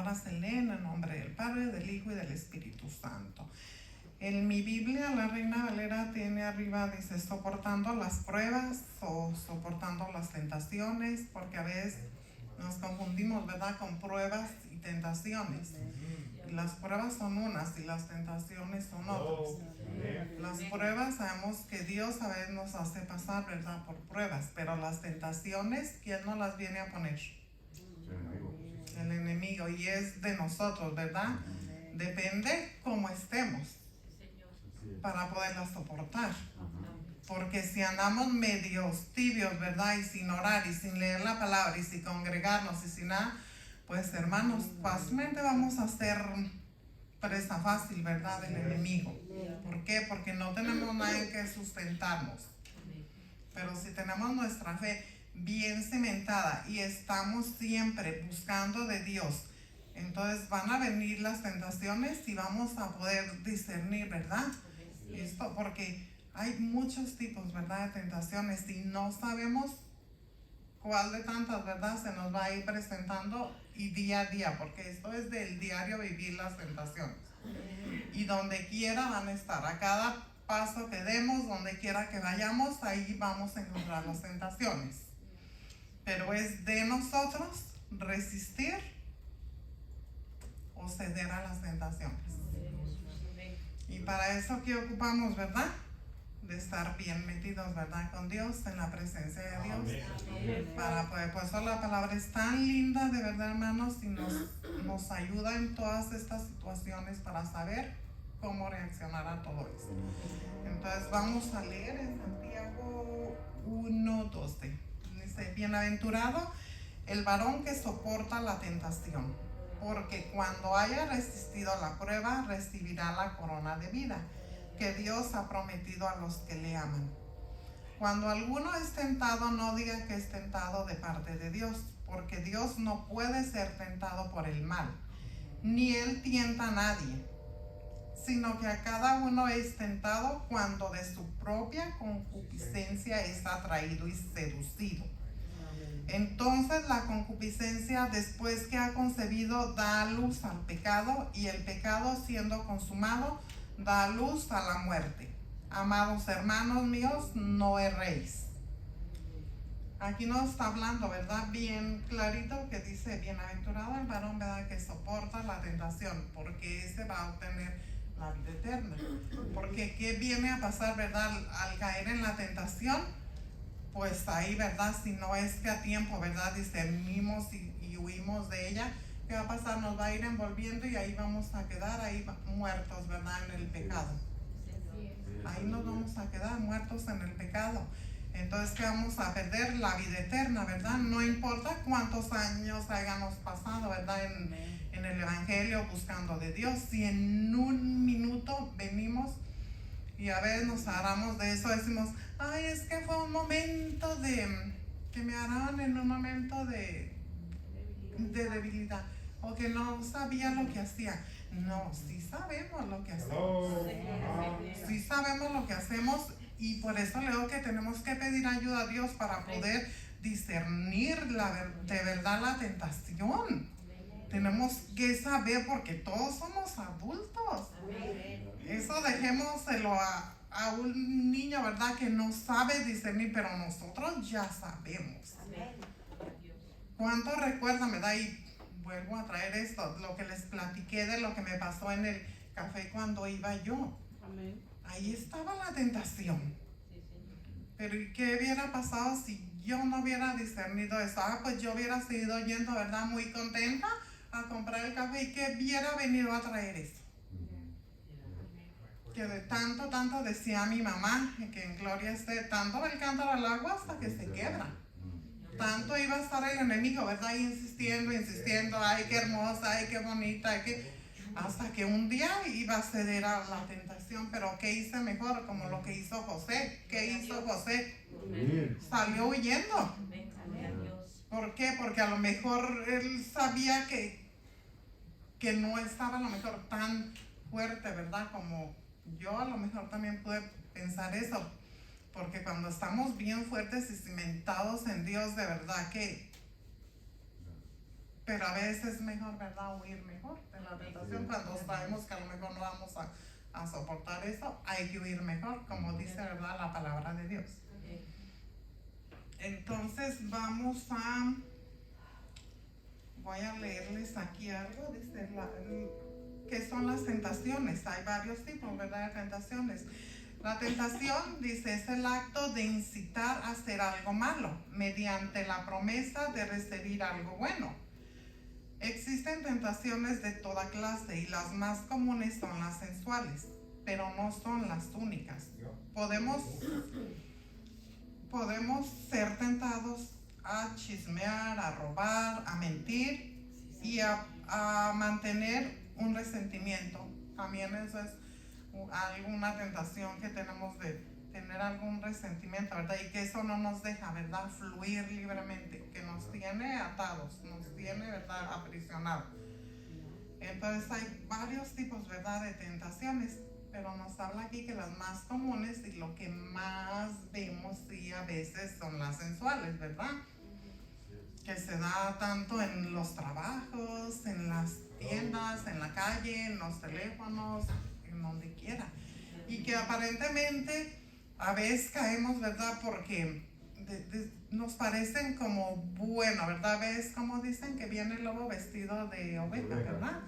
palabra se lee en el nombre del Padre, del Hijo y del Espíritu Santo. En mi Biblia, la Reina Valera tiene arriba, dice, soportando las pruebas o soportando las tentaciones, porque a veces nos confundimos, ¿verdad?, con pruebas y tentaciones. Las pruebas son unas y las tentaciones son otras. Las pruebas, sabemos que Dios a veces nos hace pasar, ¿verdad?, por pruebas, pero las tentaciones, ¿quién nos las viene a poner? El enemigo, y es de nosotros, ¿verdad? Depende cómo estemos para poderlas soportar. Porque si andamos medios tibios, ¿verdad?, y sin orar y sin leer la palabra y sin congregarnos y sin nada, pues hermanos, fácilmente vamos a ser presa fácil, ¿verdad?, del enemigo. ¿Por qué? Porque no tenemos nada en que sustentarnos. Pero si tenemos nuestra fe bien cimentada y estamos siempre buscando de Dios, entonces van a venir las tentaciones y vamos a poder discernir, ¿verdad? Esto, porque hay muchos tipos, ¿verdad?, de tentaciones y no sabemos cuál de tantas, ¿verdad?, se nos va a ir presentando y día a día, porque esto es del diario vivir las tentaciones. Y donde quiera van a estar, a cada paso que demos, donde quiera que vayamos, ahí vamos a encontrar las tentaciones. Pero es de nosotros resistir o ceder a las tentaciones. Y para eso que ocupamos, ¿verdad?, de estar bien metidos, ¿verdad?, con Dios, en la presencia de Dios. Para poder, por eso la palabra es tan linda, de verdad, hermanos, y nos ayuda en todas estas situaciones para saber cómo reaccionar a todo esto. Entonces vamos a leer en Santiago 1:12. Dice, bienaventurado el varón que soporta la tentación, porque cuando haya resistido la prueba, recibirá la corona de vida que Dios ha prometido a los que le aman. Cuando alguno es tentado, no diga que es tentado de parte de Dios, porque Dios no puede ser tentado por el mal, ni Él tienta a nadie, sino que a cada uno es tentado cuando de su propia concupiscencia es atraído y seducido. Entonces la concupiscencia, después que ha concebido, da luz al pecado, y el pecado, siendo consumado, da luz a la muerte. Amados hermanos míos, no erréis. Aquí nos está hablando, ¿verdad?, bien clarito, que dice, bienaventurado el varón, ¿verdad?, que soporta la tentación, porque ese va a obtener la vida eterna. Porque ¿qué viene a pasar, verdad, al caer en la tentación? Pues ahí, ¿verdad?, si no es que a tiempo, ¿verdad?, discernimos y huimos de ella, ¿qué va a pasar? Nos va a ir envolviendo y ahí vamos a quedar ahí muertos, ¿verdad?, en el pecado. Ahí nos vamos a quedar muertos en el pecado. Entonces, ¿qué vamos a perder? La vida eterna, ¿verdad? No importa cuántos años hayamos pasado, ¿verdad?, en el Evangelio buscando de Dios. Si en un minuto venimos y a veces nos agarramos de eso, decimos, ay, es que fue un momento que me agarraron en un momento de debilidad, o que no sabía lo que hacía. No, sí sabemos lo que hacemos. Sí sabemos lo que hacemos, y por eso leo que tenemos que pedir ayuda a Dios para poder discernir de verdad la tentación. Tenemos que saber, porque todos somos adultos. Eso dejémoselo a un niño, ¿verdad?, que no sabe discernir, pero nosotros ya sabemos. ¿Cuánto recuerdan, verdad? Y vuelvo a traer esto, lo que les platiqué de lo que me pasó en el café cuando iba yo. Ahí estaba la tentación. Pero ¿y qué hubiera pasado si yo no hubiera discernido eso? Pues yo hubiera seguido yendo, ¿verdad?, muy contenta a comprar el café, y que hubiera venido a traer eso. Que de tanto decía mi mamá, que en gloria esté, tanto el cántaro al agua hasta que se quebra. Tanto iba a estar el enemigo, ¿verdad?, y insistiendo, ay, qué hermosa, ay, qué bonita, hasta que un día iba a ceder a la tentación. Pero ¿qué hice mejor? Como lo que hizo José. ¿Qué hizo José? Salió huyendo. ¿Por qué? Porque a lo mejor él sabía que no estaba a lo mejor tan fuerte, ¿verdad?, como yo a lo mejor también pude pensar eso. Porque cuando estamos bien fuertes y cimentados en Dios, de verdad que pero a veces es mejor, ¿verdad? Huir mejor de la tentación cuando sabemos que a lo mejor no vamos a soportar eso. Hay que huir mejor, como dice, ¿verdad?, la palabra de Dios. Entonces voy a leerles aquí algo. Dice ¿qué son las tentaciones? Hay varios tipos, ¿verdad?, de tentaciones. La tentación, dice, es el acto de incitar a hacer algo malo mediante la promesa de recibir algo bueno. Existen tentaciones de toda clase y las más comunes son las sensuales, pero no son las únicas. Podemos ser tentados a chismear, a robar, a mentir y a mantener un resentimiento. También eso es alguna tentación que tenemos de tener algún resentimiento, ¿verdad? Y que eso no nos deja, ¿verdad?, fluir libremente, que nos tiene atados, nos tiene, ¿verdad?, aprisionados. Entonces hay varios tipos, ¿verdad?, de tentaciones, pero nos habla aquí que las más comunes y lo que más vemos y a veces son las sensuales, ¿verdad? Que se da tanto en los trabajos, en las tiendas, en la calle, en los teléfonos, en donde quiera. Y que aparentemente a veces caemos, ¿verdad?, porque nos parecen como bueno, ¿verdad? A veces, como dicen, que viene el lobo vestido de oveja, ¿verdad?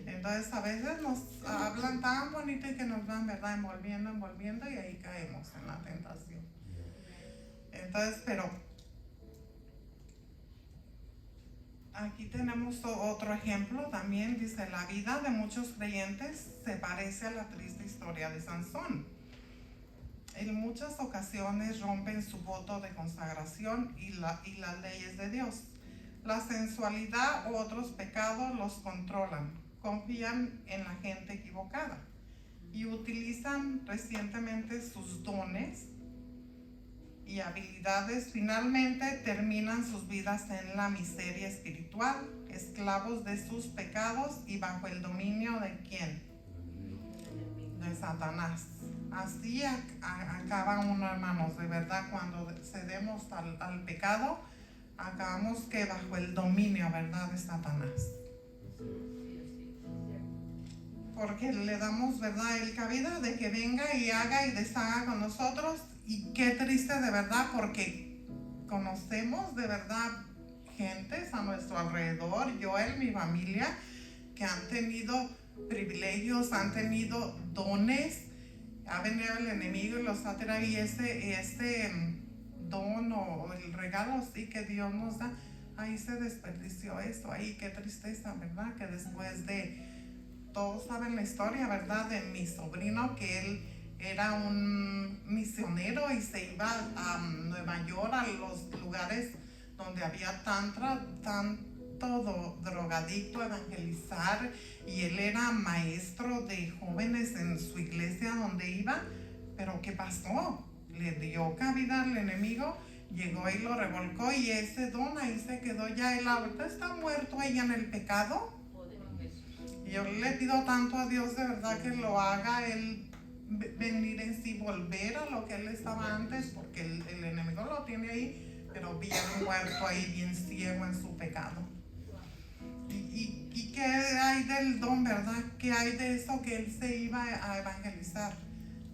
Entonces a veces nos hablan tan bonito y que nos van, ¿verdad?, envolviendo y ahí caemos en la tentación. Entonces, pero aquí tenemos otro ejemplo también. Dice, la vida de muchos creyentes se parece a la triste historia de Sansón. En muchas ocasiones rompen su voto de consagración y las leyes de Dios. La sensualidad u otros pecados los controlan, confían en la gente equivocada y utilizan recientemente sus dones y habilidades. Finalmente terminan sus vidas en la miseria espiritual, esclavos de sus pecados y bajo el dominio de ¿quién? De Satanás. Así acaba uno, hermanos, de verdad, cuando cedemos al pecado, acabamos que bajo el dominio, ¿verdad?, de Satanás. Porque le damos, ¿verdad?, el cabida de que venga y haga y deshaga con nosotros. Y qué triste, de verdad, porque conocemos de verdad gentes a nuestro alrededor, yo y mi familia, que han tenido privilegios, han tenido dones. Ha venido el enemigo y los ha traído, y ese don o el regalo sí que Dios nos da, ahí se desperdició eso. Ahí qué tristeza, ¿verdad? Que después de, todos saben la historia, ¿verdad?, de mi sobrino, que él era un misionero y se iba a Nueva York, a los lugares donde había tanto drogadicto, a evangelizar, y él era maestro de jóvenes en su iglesia donde iba. Pero ¿qué pasó? Le dio cabida al enemigo, llegó y lo revolcó, y ese don ahí se quedó. Ya él ahorita está muerto ahí en el pecado. Y yo le pido tanto a Dios, de verdad, que lo haga él venir en sí, volver a lo que él estaba antes, porque el enemigo lo tiene ahí, pero bien muerto ahí, bien ciego en su pecado. ¿Y qué hay del don, verdad? ¿Qué hay de eso que él se iba a evangelizar?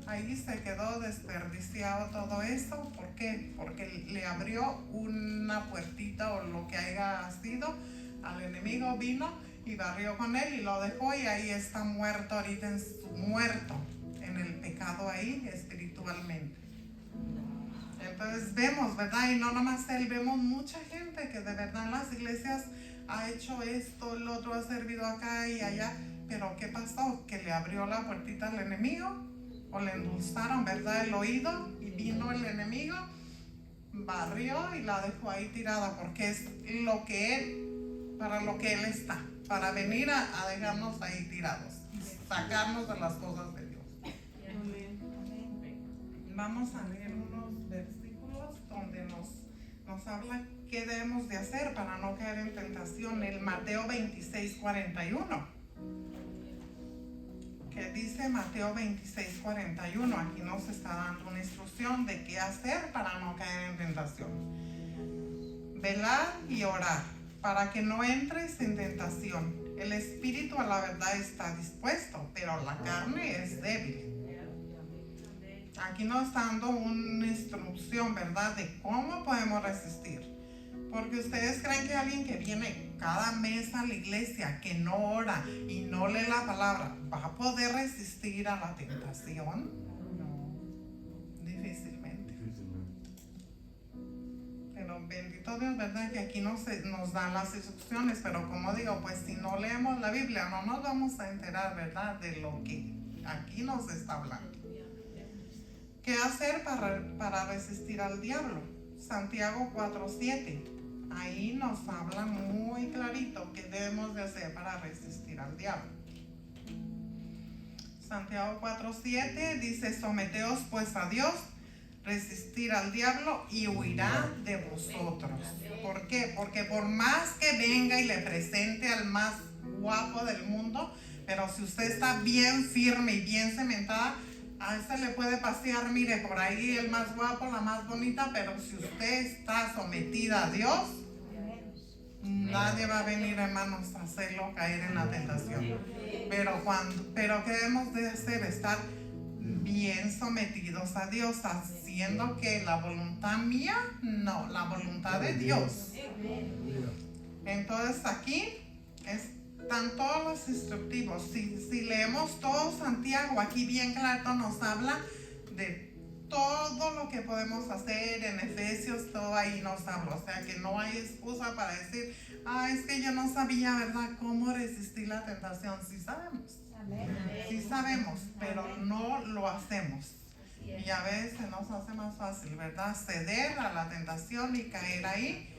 Ahí se quedó desperdiciado todo eso. ¿Por qué? Porque le abrió una puertita o lo que haya sido al enemigo. Vino y barrió con él y lo dejó, y ahí está muerto ahorita, muerto en el pecado ahí espiritualmente. Entonces vemos, ¿verdad? Y no nomás él, vemos mucha gente que de verdad en las iglesias ha hecho esto, el otro, ha servido acá y allá. Pero ¿qué pasó? Que le abrió la puertita al enemigo, o le endulzaron, ¿verdad?, el oído, y vino el enemigo, barrió y la dejó ahí tirada, porque es lo que él, para lo que él está, para venir a dejarnos ahí tirados y sacarnos de las cosas de Dios. Vamos a leer unos versículos donde nos habla qué debemos de hacer para no caer en tentación. El Mateo 26:41, que dice Mateo 26:41, aquí nos está dando una instrucción de qué hacer para no caer en tentación. Velar y orar para que no entres en tentación. El espíritu a la verdad está dispuesto, pero la carne es débil. Aquí nos está dando una instrucción, ¿verdad?, de cómo podemos resistir. Porque ustedes creen que alguien que viene cada mes a la iglesia, que no ora y no lee la palabra, ¿va a poder resistir a la tentación? No. Difícilmente. Pero bendito Dios, ¿verdad?, que aquí nos dan las instrucciones. Pero como digo, pues si no leemos la Biblia, no nos vamos a enterar, ¿verdad?, de lo que aquí nos está hablando. ¿Qué hacer para resistir al diablo? Santiago 4:7. Ahí nos habla muy clarito qué debemos de hacer para resistir al diablo. Santiago 4:7 dice: someteos pues a Dios, resistir al diablo y huirá de vosotros. ¿Por qué? Porque por más que venga y le presente al más guapo del mundo, pero si usted está bien firme y bien cimentada, a este le puede pasear, mire, por ahí el más guapo, la más bonita, pero si usted está sometida a Dios, nadie va a venir, hermanos, a hacerlo caer en la tentación. Pero ¿qué debemos de hacer? Estar bien sometidos a Dios, haciendo que la voluntad mía, no, la voluntad de Dios. Entonces aquí están todos los instructivos. Si leemos todo Santiago, aquí bien claro nos habla de todo lo que podemos hacer. En Efesios todo ahí nos habla, o sea que no hay excusa para decir, es que yo no sabía, ¿verdad?, cómo resistir la tentación. Sí sabemos, sí sabemos, pero no lo hacemos. Y a veces nos hace más fácil, ¿verdad?, ceder a la tentación y caer ahí.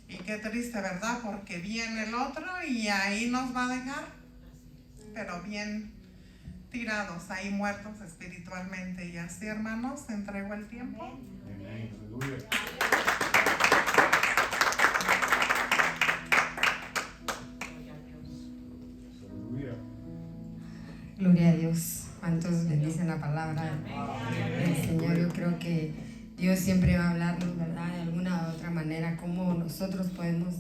Y qué triste, ¿verdad?, porque viene el otro y ahí nos va a dejar, pero bien tirados, ahí muertos espiritualmente. Y así, hermanos, entrego el tiempo. Amén. Gloria a Dios. ¿Cuántos bendicen la palabra del Señor? Yo creo que Dios siempre va a hablarnos, ¿verdad?, de alguna u otra manera, cómo nosotros podemos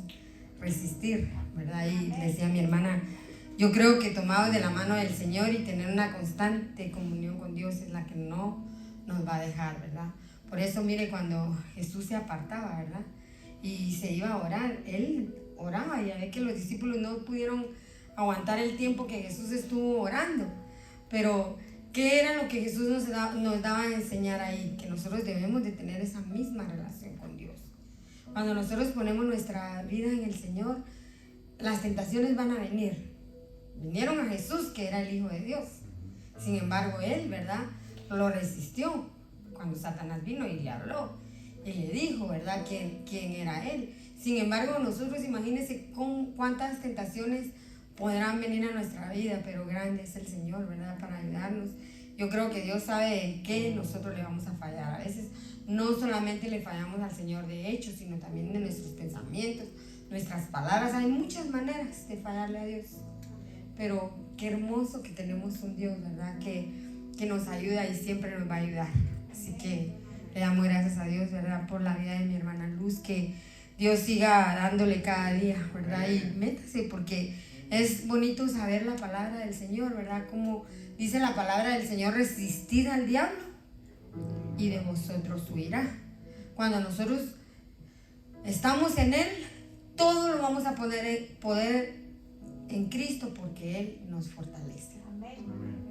resistir, ¿verdad? Y le decía a mi hermana, yo creo que tomados de la mano del Señor y tener una constante comunión con Dios es la que no nos va a dejar, ¿verdad? Por eso, mire, cuando Jesús se apartaba, ¿verdad?, y se iba a orar, Él oraba, y a ver que los discípulos no pudieron aguantar el tiempo que Jesús estuvo orando. Pero ¿qué era lo que Jesús nos daba a enseñar ahí? Que nosotros debemos de tener esa misma relación con Dios. Cuando nosotros ponemos nuestra vida en el Señor, las tentaciones van a venir. Vinieron a Jesús, que era el Hijo de Dios. Sin embargo, Él, ¿verdad?, lo resistió cuando Satanás vino y le habló. Y le dijo, ¿verdad?, quién era Él. Sin embargo, nosotros, imagínense cuántas tentaciones podrán venir a nuestra vida, pero grande es el Señor, ¿verdad?, para ayudarnos. Yo creo que Dios sabe en qué nosotros le vamos a fallar. A veces no solamente le fallamos al Señor de hecho, sino también de nuestros pensamientos, nuestras palabras. Hay muchas maneras de fallarle a Dios. Pero qué hermoso que tenemos un Dios, ¿verdad?, que nos ayuda y siempre nos va a ayudar. Así que le damos gracias a Dios, ¿verdad?, por la vida de mi hermana Luz, que Dios siga dándole cada día, ¿verdad? Y métase, porque es bonito saber la palabra del Señor, ¿verdad? Como dice la palabra del Señor, resistid al diablo y de vosotros huirá. Cuando nosotros estamos en Él, todo lo vamos a poder en Cristo, porque Él nos fortalece.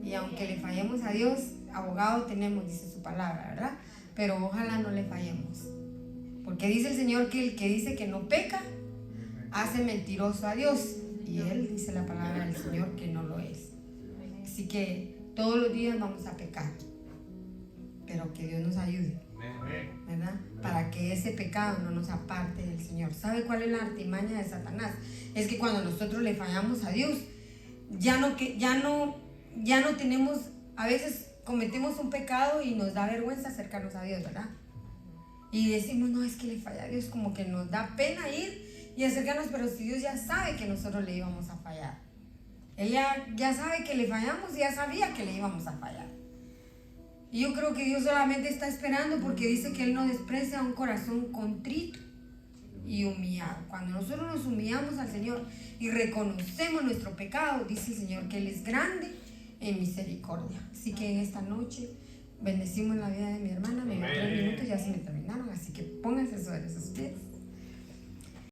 Y aunque le fallemos a Dios, abogado tenemos, dice su palabra, ¿verdad? Pero ojalá no le fallemos, porque dice el Señor que el que dice que no peca hace mentiroso a Dios, y Él dice la palabra del Señor que no lo es. Así que todos los días vamos a pecar, pero que Dios nos ayude, ¿verdad?, para que ese pecado no nos aparte del Señor. ¿Sabe cuál es la artimaña de Satanás? Es que cuando nosotros le fallamos a Dios, ya no tenemos, a veces cometemos un pecado y nos da vergüenza acercarnos a Dios, ¿verdad? Y decimos, no, es que le falla a Dios, como que nos da pena ir y acercarnos, pero si Dios ya sabe que nosotros le íbamos a fallar. Él ya sabe que le fallamos y ya sabía que le íbamos a fallar. Y yo creo que Dios solamente está esperando, porque dice que Él no desprecia un corazón contrito. y humillado. Cuando nosotros nos humillamos al Señor y reconocemos nuestro pecado, dice el Señor que Él es grande en misericordia. Así que en esta noche bendecimos la vida de mi hermana. Me dio 3 minutos, ya se me terminaron, así que pónganse sobre sus pies.